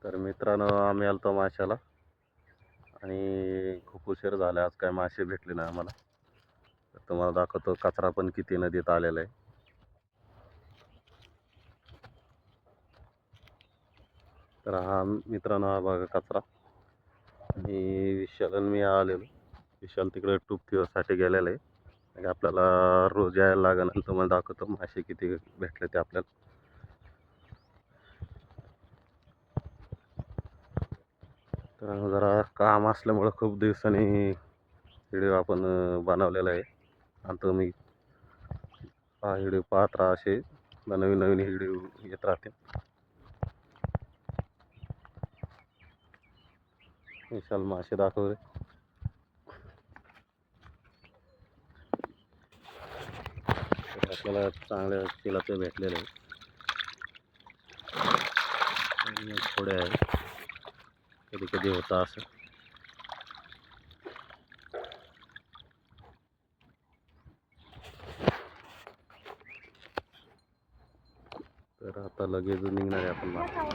तर मित्रांनो, आम्ही आलतो माशाला आणि खूप उशीर झाला. आज काय मासे भेटले नाही आम्हाला. तर तुम्हाला दाखवतो कचरा पण किती नदीत आलेला आहे. तर हा मित्रांनो, हा बघा कचरा. आणि विशाल आणि मी आलेलो. विशाल तिकडे टूपसाठी गेलेला आहे आणि आपल्याला रोज यायला लागेल. तुम्हाला दाखवतो मासे किती भेटले ते आपल्याला. तर जरा काम असल्यामुळं खूप दिवसांनी व्हिडिओ आपण बनवलेला आहे. आणि तुम्ही हा व्हिडिओ पाहत राहा. असे नवीन नवीन व्हिडिओ येत राहतील. विशाल मासे दाखव रे. तर आपल्याला चांगल्या किलाचे भेटलेले आहे. थोडे आहे, कधी कधी होता असं. तर आता लगेच निघणार आहे आपण मासे.